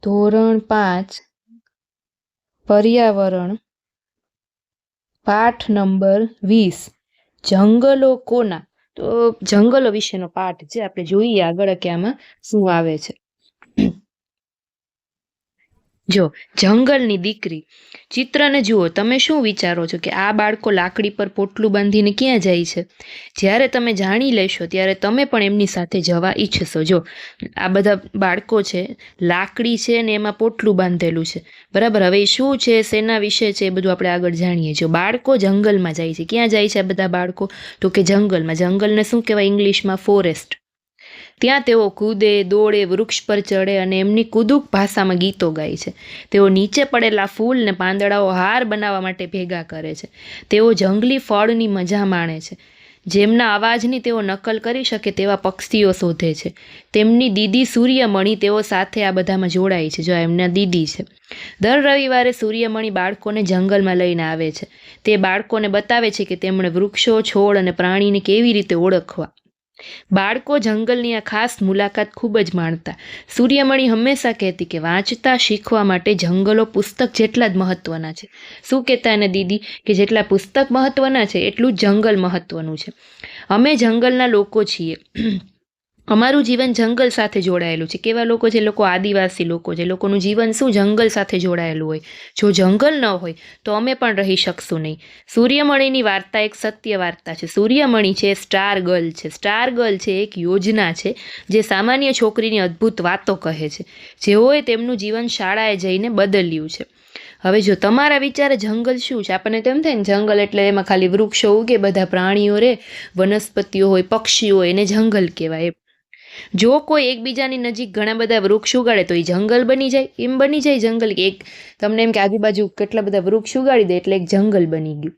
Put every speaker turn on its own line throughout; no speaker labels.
ધોરણ 5 પર્યાવરણ પાઠ નંબર 20 જંગલો કોના. તો જંગલો વિશેનો પાઠ છે. આપણે જોઈએ આગળ કે આમાં શું આવે છે. જો જંગલની દીકરી ચિત્રને જુઓ. તમે શું વિચારો છો કે આ બાળકો લાકડી પર પોટલું બાંધીને ક્યાં જાય છે? જ્યારે તમે જાણી લેશો ત્યારે તમે પણ એમની સાથે જવા ઈચ્છશો. જો આ બધા બાળકો છે, લાકડી છે ને એમાં પોટલું બાંધેલું છે, બરાબર. હવે શું છે, શેના વિશે છે, એ બધું આપણે આગળ જાણીએ. જો બાળકો જંગલમાં જાય છે. ક્યાં જાય છે આ બધા બાળકો? તો કે જંગલમાં. જંગલને શું કહેવાય ઇંગ્લિશમાં? ફોરેસ્ટ. ત્યાં તેઓ કૂદે, દોડે, વૃક્ષ પર ચડે અને એમની કુદુક ભાષામાં ગીતો ગાય છે. તેઓ નીચે પડેલા ફૂલ ને પાંદડાઓ હાર બનાવવા માટે ભેગા કરે છે. તેઓ જંગલી ફળની મજા માણે છે. જેમના અવાજની તેઓ નકલ કરી શકે તેવા પક્ષીઓ શોધે છે. તેમની દીદી સૂર્યમણી તેઓ સાથે આ બધામાં જોડાય છે. જો એમના દીદી છે. દર રવિવારે સૂર્યમણી બાળકોને જંગલમાં લઈને આવે છે. તે બાળકોને બતાવે છે કે તેમણે વૃક્ષો, છોડ અને પ્રાણીને કેવી રીતે ઓળખવા. બાળકો જંગલની આ ખાસ મુલાકાત ખૂબ જ માણતા. સૂર્યમણી હંમેશા કહેતી કે વાંચતા શીખવા માટે જંગલો પુસ્તક જેટલા જ મહત્વના છે. શું કહેતા એને દીદી? કે જેટલા પુસ્તક મહત્વના છે એટલું જ જંગલ મહત્વનું છે. અમે જંગલના લોકો છીએ. અમારું જીવન જંગલ સાથે જોડાયેલું છે. કેવા લોકો છે? લોકો આદિવાસી લોકો છે. લોકોનું જીવન શું જંગલ સાથે જોડાયેલું હોય. જો જંગલ ન હોય તો અમે પણ રહી શકશું નહીં. સૂર્યમણીની વાર્તા એક સત્ય વાર્તા છે. સૂર્યમણી છે સ્ટાર ગર્લ છે. સ્ટાર ગર્લ છે એક યોજના છે જે સામાન્ય છોકરીની અદ્ભુત વાતો કહે છે, જેઓએ તેમનું જીવન શાળાએ જઈને બદલ્યું છે. હવે જો તમારા વિચારે જંગલ શું છે? આપણને તેમ થાય ને જંગલ એટલે એમાં ખાલી વૃક્ષો ઉગે, બધા પ્રાણીઓ રહે, વનસ્પતિઓ હોય, પક્ષીઓ હોય, એને જંગલ કહેવાય. જો કોઈ એકબીજાની નજીક ઘણા બધા વૃક્ષ ઉગાડે તો એ જંગલ બની જાય. એમ બની જાય જંગલ કે એક તમને એમ કે આજુબાજુ કેટલા બધા વૃક્ષ ઉગાડી દે એટલે એક જંગલ બની ગયું.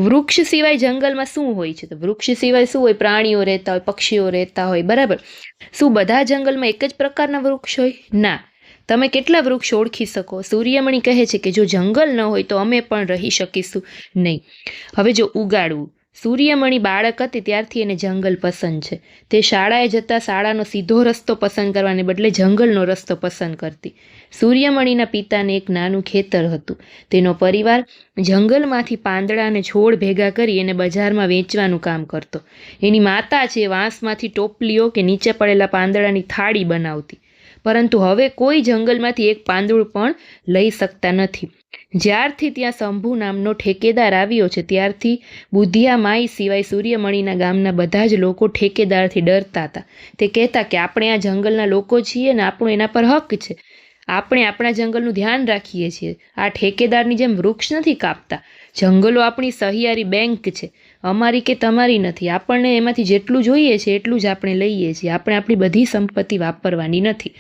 વૃક્ષ સિવાય જંગલમાં શું હોય છે? તો વૃક્ષ સિવાય શું હોય? પ્રાણીઓ રહેતા હોય, પક્ષીઓ રહેતા હોય, બરાબર. શું બધા જંગલમાં એક જ પ્રકારના વૃક્ષ હોય? ના. તમે કેટલા વૃક્ષ ઓળખી શકો? સૂર્યમણી કહે છે કે જો જંગલ ન હોય તો અમે પણ રહી શકીશું નહીં. હવે જો ઉગાડવું. સૂર્યમણી બાળક હતી ત્યારથી એને જંગલ પસંદ છે. તે શાળાએ જતા શાળાનો સીધો રસ્તો પસંદ કરવાને બદલે જંગલનો રસ્તો પસંદ કરતી. સૂર્યમણીના પિતાને એક નાનું ખેતર હતું. તેનો પરિવાર જંગલમાંથી પાંદડા અને છોડ ભેગા કરી એને બજારમાં વેચવાનું કામ કરતો. એની માતા છે વાંસમાંથી ટોપલીઓ કે નીચે પડેલા પાંદડાની થાળી બનાવતી. પરંતુ હવે કોઈ જંગલમાંથી એક પાંદડું પણ લઈ શકતા નથી. જ્યારથી ત્યાં શંભુ નામનો ઠેકેદાર આવ્યો છે ત્યારથી બુધિયા માઈ સિવાય સૂર્યમણીના ગામના બધા જ લોકો ઠેકેદારથી ડરતા હતા. તે કહેતા કે આપણે આ જંગલના લોકો છીએ ને આપણો એના પર હક છે. આપણે આપણા જંગલનું ધ્યાન રાખીએ છીએ. આ ઠેકેદારની જેમ વૃક્ષ નથી કાપતા. જંગલો આપણી સહિયારી બેંક છે, અમારી કે તમારી નથી. આપણને એમાંથી જેટલું જોઈએ છે એટલું જ આપણે લઈએ છીએ. આપણે આપણી બધી સંપત્તિ વાપરવાની નથી.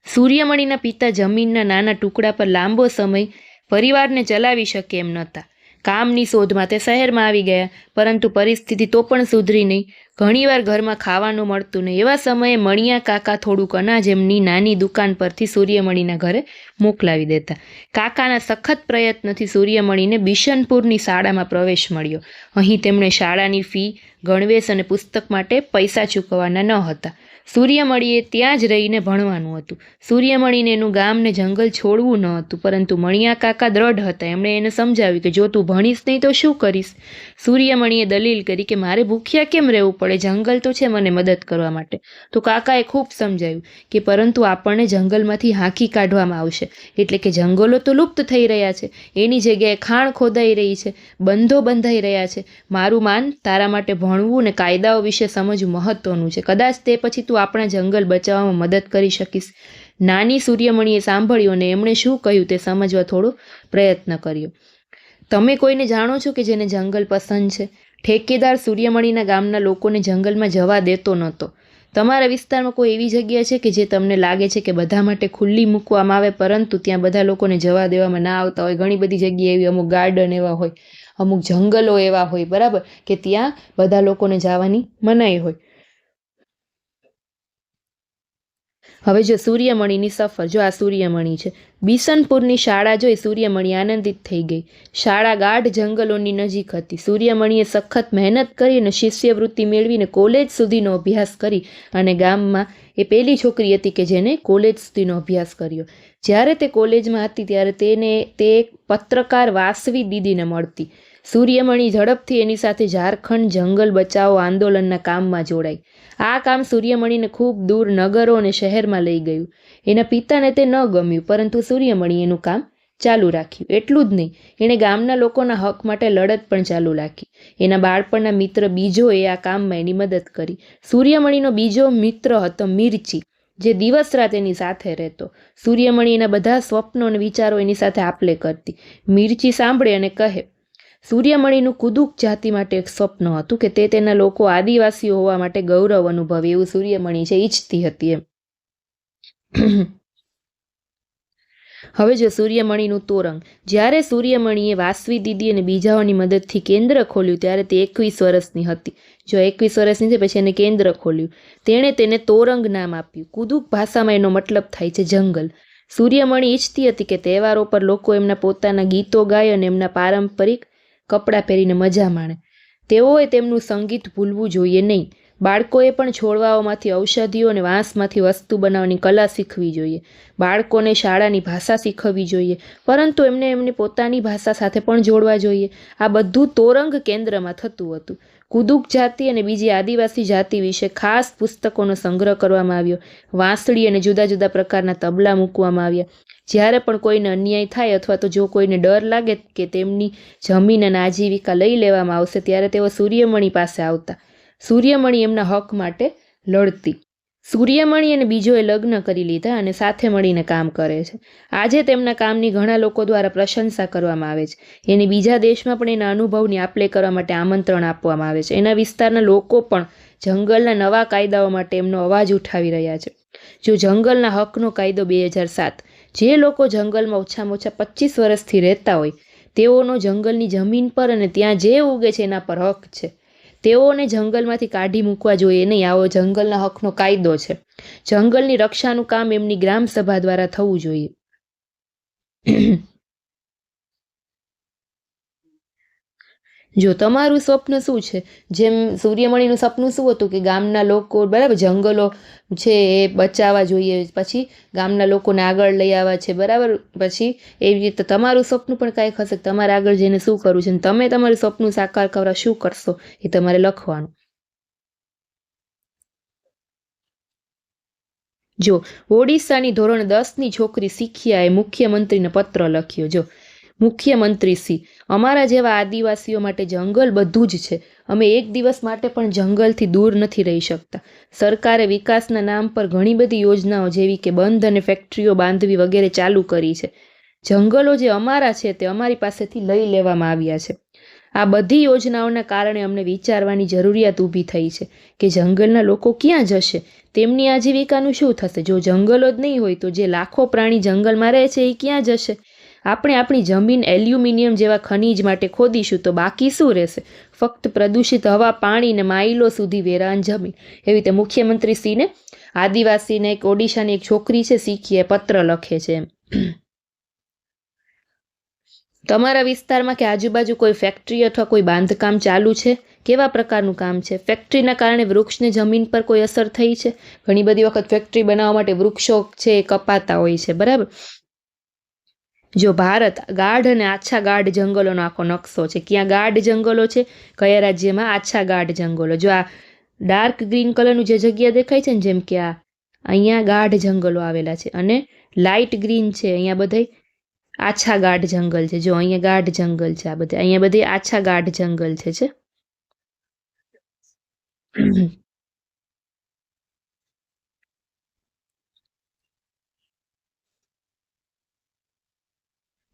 સૂર્યમણીના પિતા જમીનના નાના ટુકડા પર લાંબો સમય પરિવારને ચલાવી શકે એમ નહોતા. કામની શોધમાં તે શહેરમાં આવી ગયા, પરંતુ પરિસ્થિતિ તો પણ સુધરી નહીં. ઘણીવાર ઘરમાં ખાવાનું મળતું નહીં. એવા સમયે મણિયા કાકા થોડુંક અનાજ એમની નાની દુકાન પરથી સૂર્યમણીના ઘરે મોકલાવી દેતા. કાકાના સખત પ્રયત્નથી સૂર્યમણીને બિશનપુરની શાળામાં પ્રવેશ મળ્યો. અહીં તેમણે શાળાની ફી, ગણવેશ અને પુસ્તક માટે પૈસા ચૂકવવાના ન હતા. સૂર્યમણીએ ત્યાં જ રહીને ભણવાનું હતું. સૂર્યમણીને એનું ગામ ને જંગલ છોડવું ન હતું, પરંતુ મણિયા કાકા દ્રઢ હતા. એમણે એને સમજાવ્યું કે જો તું ભણીશ નહીં તો શું કરીશ? સૂર્યમણીએ દલીલ કરી કે મારે ભૂખ્યા કેમ રહેવું પડે? જંગલ તો છે મને મદદ કરવા માટે. તો કાકાએ ખૂબ સમજાવ્યું કે પરંતુ આપણને જંગલમાંથી હાંકી કાઢવામાં આવશે. એટલે કે જંગલો તો લુપ્ત થઈ રહ્યા છે, એની જગ્યાએ ખાણ ખોદાઈ રહી છે, બંધો બંધાઈ રહ્યા છે. મારું માન, તારા માટે ભણવું ને કાયદાઓ વિશે સમજવું મહત્વનું છે. કદાચ તે પછી તું આપણા જંગલ બચાવવામાં મદદ કરી શકીશ. નાની સૂર્યમણીએ સાંભળ્યું અને એમણે શું કહ્યું તે સમજવા થોડો પ્રયત્ન કર્યો. તમે કોઈને જાણો છો કે જેને જંગલ પસંદ છે? ઠેકેદાર સૂર્યમણીના ગામના લોકોને જંગલમાં જવા દેતો નહોતો. તમારા વિસ્તારમાં કોઈ એવી જગ્યા છે કે જે તમને લાગે છે કે બધા માટે ખુલ્લી મૂકવામાં આવે પરંતુ ત્યાં બધા લોકોને જવા દેવામાં ના આવતા હોય? ઘણી બધી જગ્યાએ એવી અમુક ગાર્ડન એવા હોય, અમુક જંગલો એવા હોય, બરાબર, કે ત્યાં બધા લોકોને જવાની મનાઈ હોય. હવે જો સૂર્યમણીની સફર. જો આ સૂર્યમણી છે. બિશનપુરની શાળા જોઈ સૂર્યમણી આનંદિત થઈ ગઈ. શાળા ગાઢ જંગલોની નજીક હતી. સૂર્યમણીએ સખત મહેનત કરી અને શિષ્યવૃત્તિ મેળવીને કોલેજ સુધીનો અભ્યાસ કરી અને ગામમાં એ પહેલી છોકરી હતી કે જેને કોલેજ સુધીનો અભ્યાસ કર્યો. જ્યારે તે કોલેજમાં હતી ત્યારે તે એક પત્રકાર વાસવી દીદીને મળતી. સૂર્યમણી ઝડપથી એની સાથે ઝારખંડ જંગલ બચાવો આંદોલનના કામમાં જોડાઈ. આ કામ સૂર્યમણીને ખૂબ દૂર નગરો અને શહેરમાં લઈ ગયું. એના પિતાને તે ન ગમ્યું, પરંતુ સૂર્યમણી એનું કામ ચાલુ રાખ્યું. એટલું જ નહીં, એણે ગામના લોકોના હક માટે લડત પણ ચાલુ રાખી. એના બાળપણના મિત્ર બીજોએ આ કામમાં એની મદદ કરી. સૂર્યમણીનો બીજો મિત્ર હતો મિર્ચી, જે દિવસ રાત એની સાથે રહેતો. સૂર્યમણી એના બધા સ્વપ્નો અને વિચારો એની સાથે આપલે કરતી. મિર્ચી સાંભળે અને કહે, સૂર્યમણીનું કુદુક જાતિ માટે એક સ્વપ્ન હતું કે તે તેના લોકો આદિવાસીઓ હોવા માટે ગૌરવ અનુભવે, એવું સૂર્યમણી છે ઈચ્છતી હતી એમ. હવે જો સૂર્યમણીનું તોરંગ. જ્યારે સૂર્યમણીએ વાસવી દીદી અને બીજાઓની મદદથી કેન્દ્ર ખોલ્યું ત્યારે તે 21 વર્ષની હતી. જો 21 વર્ષની છે પછી એને કેન્દ્ર ખોલ્યું. તેણે તેને તોરંગ નામ આપ્યું. કુદુક ભાષામાં એનો મતલબ થાય છે જંગલ. સૂર્યમણી ઈચ્છતી હતી કે તહેવારો પર લોકો એમના પોતાના ગીતો ગાય અને એમના પારંપરિક કપડાં પહેરીને મજા માણે. તેઓએ તેમનું સંગીત ભૂલવું જોઈએ નહીં. બાળકોએ પણ છોડવાઓમાંથી ઔષધિઓ અને વાંસમાંથી વસ્તુ બનાવવાની કલા શીખવી જોઈએ. બાળકોને શાળાની ભાષા શીખવવી જોઈએ, પરંતુ એમને એમની પોતાની ભાષા સાથે પણ જોડવા જોઈએ. આ બધું તોરંગ કેન્દ્રમાં થતું હતું. કુદુક જાતિ અને બીજી આદિવાસી જાતિ વિશે ખાસ પુસ્તકોનો સંગ્રહ કરવામાં આવ્યો. વાંસળી અને જુદા જુદા પ્રકારના તબલા મૂકવામાં આવ્યા. જ્યારે પણ કોઈને અન્યાય થાય અથવા તો જો કોઈને ડર લાગે કે તેમની જમીન અને આજીવિકા લઈ લેવામાં આવશે, ત્યારે તેઓ સૂર્યમણી પાસે આવતા. સૂર્યમણી એમના હક માટે લડતી. સૂર્યમણી અને બીજોએ લગ્ન કરી લીધા અને સાથે મળીને કામ કરે છે. આજે તેમના કામની ઘણા લોકો દ્વારા પ્રશંસા કરવામાં આવે છે. એની બીજા દેશમાં પણ એના અનુભવની આપલે કરવા માટે આમંત્રણ આપવામાં આવે છે. એના વિસ્તારના લોકો પણ જંગલના નવા કાયદાઓ માટે એમનો અવાજ ઉઠાવી રહ્યા છે. જો જંગલના હકનો કાયદો 2007, જે લોકો જંગલમાં ઓછામાં ઓછા 25 વર્ષથી રહેતા હોય તેઓનો જંગલની જમીન પર અને ત્યાં જે ઉગે છે એના પર હક છે. તેઓને જંગલમાંથી કાઢી મૂકવા જોઈએ નહીં. આવો જંગલના હકનો કાયદો છે. જંગલની રક્ષાનું કામ એમની ગ્રામ સભા દ્વારા થવું જોઈએ. જો તમારું સ્વપ્ન શું છે? જેમ સૂર્યમણીનું સપનું શું હતું કે ગામના લોકો બરાબર જંગલો છે એ બચાવવા જોઈએ, પછી ગામના લોકોને આગળ લઈ આવવા છે બરાબર. પછી એવી રીતે તમારું સપનું પણ કાંઈક હશે, તમારે આગળ જઈને શું કરવું છે, તમે તમારું સપનું સાકાર કરવા શું કરશો એ તમારે લખવાનું. જો ઓડિશાની ધોરણ 10ની છોકરી શીખ્યાએ મુખ્યમંત્રીને પત્ર લખ્યો. જો મુખ્યમંત્રી શ્રી, અમારા જેવા આદિવાસીઓ માટે જંગલ બધું જ છે. અમે એક દિવસ માટે પણ જંગલથી દૂર નથી રહી શકતા. સરકારે વિકાસના નામ પર ઘણી બધી યોજનાઓ જેવી કે બંધ અને ફેક્ટરીઓ બાંધવી વગેરે ચાલુ કરી છે. જંગલો જે અમારા છે તે અમારી પાસેથી લઈ લેવામાં આવ્યા છે. આ બધી યોજનાઓના કારણે અમને વિચારવાની જરૂરિયાત ઊભી થઈ છે કે જંગલના લોકો ક્યાં જશે, તેમની આજીવિકાનું શું થશે. જો જંગલો જ નહીં હોય તો જે લાખો પ્રાણી જંગલમાં રહે છે એ ક્યાં જશે? આપણે આપણી જમીન એલ્યુમિનિયમ જેવા ખનીજ માટે ખોદીશું તો બાકી શું રહેશે? ફક્ત પ્રદૂષિત હવા, પાણી ને માઇલો સુધી વેરાન જમીન. એવી રીતે મુખ્યમંત્રી શ્રીને આદિવાસીને એક ઓડિશાની એક છોકરી છે શીખીએ પત્ર લખે છે એમ. તમારા વિસ્તારમાં કે આજુબાજુ કોઈ ફેક્ટરી અથવા કોઈ બાંધકામ ચાલુ છે? કેવા પ્રકારનું કામ છે? ફેક્ટરીના કારણે વૃક્ષને જમીન પર કોઈ અસર થઈ છે? ઘણી બધી વખત ફેક્ટરી બનાવવા માટે વૃક્ષો છે એ કપાતા હોય છે બરાબર. જો ભારત ગાઢ અને આછા ગાઢ જંગલોનો આખો નકશો છે. ક્યાં ગાઢ જંગલો છે, કયા રાજ્યમાં આછા ગાઢ જંગલો. જો આ ડાર્ક ગ્રીન કલરનું જે જગ્યા દેખાય છે ને, જેમ કે આ અહીંયા ગાઢ જંગલો આવેલા છે, અને લાઇટ ગ્રીન છે અહીંયા બધા આછા ગાઢ જંગલ છે. જો અહીંયા ગાઢ જંગલ છે, આ બધા અહીંયા બધે આછા ગાઢ જંગલ છે.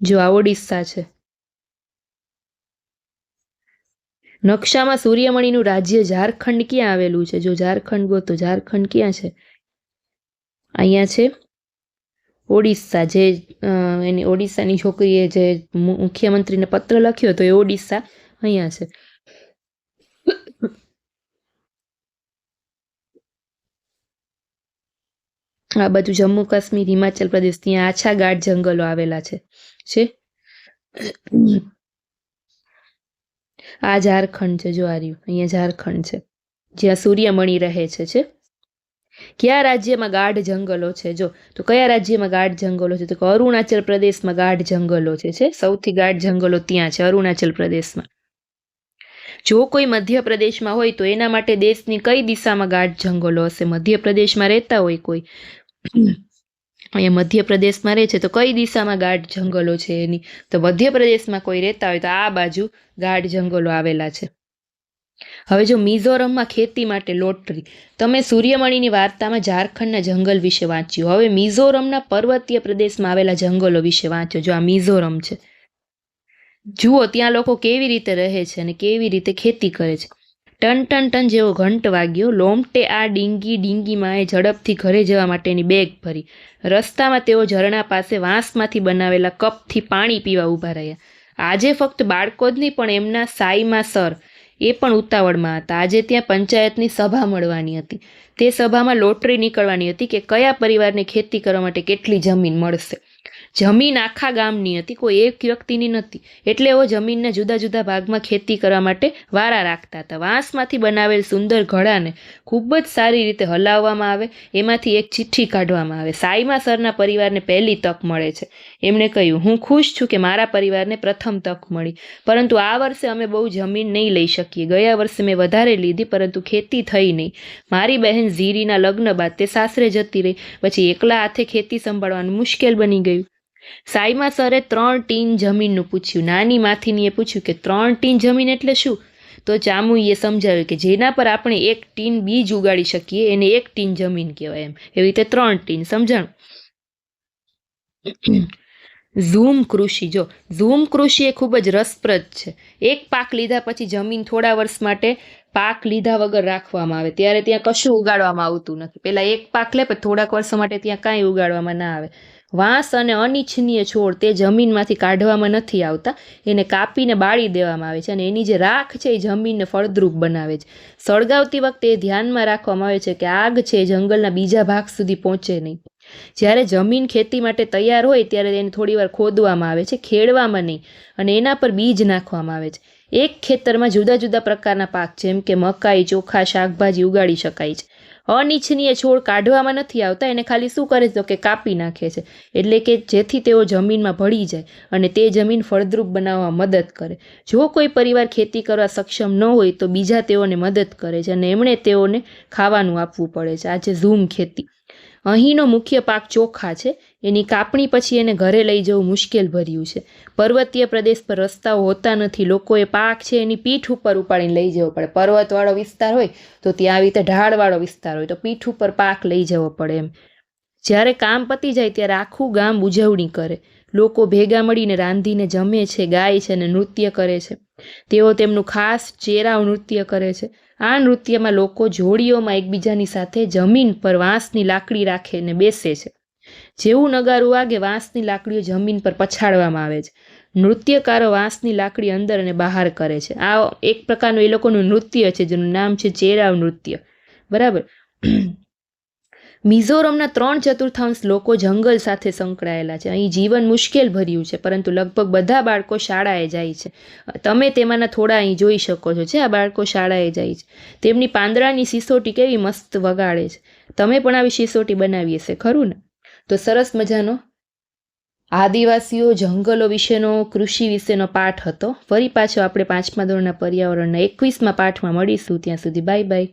જો આ ઓડિશા છે. નકશામાં સૂર્યમણીનું રાજ્ય ઝારખંડ ક્યાં આવેલું છે? જો ઝારખંડ ગોતો, ઝારખંડ ક્યાં છે? અહીંયા છે ઓડિશા. જે એની ઓડિશાની છોકરીએ જે મુખ્યમંત્રીને પત્ર લખ્યો તો એ ઓડિશા અહીંયા છે. આ બધું જમ્મુ કાશ્મીર, હિમાચલ પ્રદેશ, ત્યાં આછા ગાઢ જંગલો આવેલા છે. આ ઝારખંડ છે. જો આ રહ્યું અહીંયા ઝારખંડ છે જ્યાં સૂર્યમણી રહે છે. કયા રાજ્યમાં ગાઢ જંગલો છે? જો તો કયા રાજ્યમાં ગાઢ જંગલો છે? તો કે અરુણાચલ પ્રદેશમાં ગાઢ જંગલો છે સૌથી ગાઢ જંગલો ત્યાં છે અરુણાચલ પ્રદેશમાં. જો કોઈ મધ્યપ્રદેશમાં હોય તો એના માટે દેશની કઈ દિશામાં ગાઢ જંગલો હશે? મધ્યપ્રદેશમાં રહેતા હોય કોઈ, અહીંયા મધ્યપ્રદેશમાં રહે છે તો કઈ દિશામાં ગાઢ જંગલો છે એની? તો મધ્યપ્રદેશમાં કોઈ રહેતા હોય તો આ બાજુ ગાઢ જંગલો આવેલા છે. હવે જો મિઝોરમમાં ખેતી માટે લોટરી. તમે સૂર્યમણીની વાર્તામાં ઝારખંડના જંગલ વિશે વાંચ્યું. હવે મિઝોરમના પર્વતીય પ્રદેશમાં આવેલા જંગલો વિશે વાંચો. જો આ મિઝોરમ છે, જુઓ ત્યાં લોકો કેવી રીતે રહે છે અને કેવી રીતે ખેતી કરે છે. ટન ટન ટન જેવો ઘંટ વાગ્યો. લોમટે આ ડીંગીમાં એ ઝડપથી ઘરે જવા માટેની બેગ ભરી. રસ્તામાં તેઓ ઝરણા પાસે વાંસમાંથી બનાવેલા કપથી પાણી પીવા ઊભા રહ્યા. આજે ફક્ત બાળકો જ નહીં પણ એમના સાઈમાં સર એ પણ ઉતાવળમાં હતા. આજે ત્યાં પંચાયતની સભા મળવાની હતી. તે સભામાં લોટરી નીકળવાની હતી કે કયા પરિવારને ખેતી કરવા માટે કેટલી જમીન મળશે. જમીન આખા ગામની હતી, કોઈ એક વ્યક્તિની નહોતી. એટલે એઓ જમીનના જુદા જુદા ભાગમાં ખેતી કરવા માટે વારા રાખતા હતા. વાંસમાંથી બનાવેલ સુંદર ઘડાને ખૂબ જ સારી રીતે હલાવવામાં આવે, એમાંથી એક ચિઠ્ઠી કાઢવામાં આવે. સાઈમા સરના પરિવારને પહેલી તક મળે છે. એમણે કહ્યું, હું ખુશ છું કે મારા પરિવારને પ્રથમ તક મળી, પરંતુ આ વર્ષે અમે બહુ જમીન નહીં લઈ શકીએ. ગયા વર્ષે મેં વધારે લીધી પરંતુ ખેતી થઈ નહીં. મારી બહેન ઝીરીના લગ્ન બાદ તે સાસરે જતી રહી. પછી એકલા હાથે ખેતી સંભાળવાનું મુશ્કેલ બની ગયું. સાઈમા સરે 3 ટીન જમીનનું પૂછ્યું. નાની માથીનીએ પૂછ્યું કે 3 ટીન જમીન એટલે શું? તો ચામુઈએ સમજાવ્યું કે જેના પર આપણે 1 ટીન બીજ ઉગાડી શકીએ એને 1 ટીન જમીન કહેવાય. એમ એવી રીતે 3 ટીન. સમજાણું? ઝૂમ કૃષિ. જો ઝૂમ કૃષિ એ ખૂબ જ રસપ્રદ છે. એક પાક લીધા પછી જમીન થોડા વર્ષ માટે પાક લીધા વગર રાખવામાં આવે. ત્યારે ત્યાં કશું ઉગાડવામાં આવતું નથી. પહેલા એક પાક લે પછી થોડાક વર્ષો માટે ત્યાં કાંઈ ઉગાડવામાં ના આવે. વાંસ અને અનિચ્છનીય છોડ તે જમીનમાંથી કાઢવામાં નથી આવતા, એને કાપીને બાળી દેવામાં આવે છે અને એની જે રાખ છે એ જમીનને ફળદ્રુપ બનાવે છે. સળગાવતી વખતે એ ધ્યાનમાં રાખવામાં આવે છે કે આગ છે જંગલના બીજા ભાગ સુધી પહોંચે નહીં. જ્યારે જમીન ખેતી માટે તૈયાર હોય ત્યારે એને થોડીવાર ખોદવામાં આવે છે, ખેડવામાં નહીં, અને એના પર બીજ નાખવામાં આવે છે. એક ખેતરમાં જુદા જુદા પ્રકારના પાક જેમ કે મકાઈ, ચોખા, શાકભાજી ઉગાડી શકાય છે. અનિચ્છનીય છોડ કાઢવામાં નથી આવતા, એને ખાલી શું કરે છે તો કે કાપી નાખે છે, એટલે કે જેથી તેઓ જમીનમાં ભળી જાય અને તે જમીન ફળદ્રુપ બનાવવા મદદ કરે. જો કોઈ પરિવાર ખેતી કરવા સક્ષમ ન હોય તો બીજા તેઓને મદદ કરે છે અને એમણે તેઓને ખાવાનું આપવું પડે છે. આ છે ઝૂમ ખેતી. અહીંનો મુખ્ય પાક ચોખા છે. એની કાપણી પછી એને ઘરે લઈ જવું મુશ્કેલ ભર્યું છે. પર્વતીય પ્રદેશ પર રસ્તાઓ હોતા નથી. લોકોએ પાક છે એની પીઠ ઉપર ઉપાડીને લઈ જવો પડે. પર્વતવાળો વિસ્તાર હોય તો ત્યાં આવી રીતે ઢાળવાળો વિસ્તાર હોય તો પીઠ ઉપર પાક લઈ જવો પડે. એમ જ્યારે કામ પતી જાય ત્યારે આખું ગામ ઉજવણી કરે. લોકો ભેગા મળીને રાંધીને જમે છે, ગાય છે અને નૃત્ય કરે છે. તેઓ તેમનું ખાસ ચેરાવ નૃત્ય કરે છે. આ નૃત્યમાં લોકો જોડીઓમાં એકબીજાની સાથે જમીન પર વાંસની લાકડી રાખીને બેસે છે. જેવું નગારું વાગે વાંસની લાકડીઓ જમીન પર પછાડવામાં આવે છે. નૃત્યકારો વાંસની લાકડી અંદર અને બહાર કરે છે. આ એક પ્રકારનું એ લોકોનું નૃત્ય છે જેનું નામ છે ચેરાવ નૃત્ય. બરાબર. મિઝોરમના 3/4 લોકો જંગલ સાથે સંકળાયેલા છે. અહીં જીવન મુશ્કેલ ભર્યું છે પરંતુ લગભગ બધા બાળકો શાળાએ જાય છે. તમે તેમાંના થોડા અહીં જોઈ શકો છો છે આ બાળકો શાળાએ જાય છે. તેમની પાંદડાની સિસોટી કેવી મસ્ત વગાડે છે. તમે પણ આવી સિસોટી બનાવી હશે, ખરું ને? તો સરસ મજાનો આદિવાસીઓ જંગલો વિશેનો કૃષિ વિશેનો પાઠ હતો. ફરી પાછો આપણે 5મા ધોરણના પર્યાવરણના 21મા પાઠમાં મળીશું. ત્યાં સુધી બાય બાય.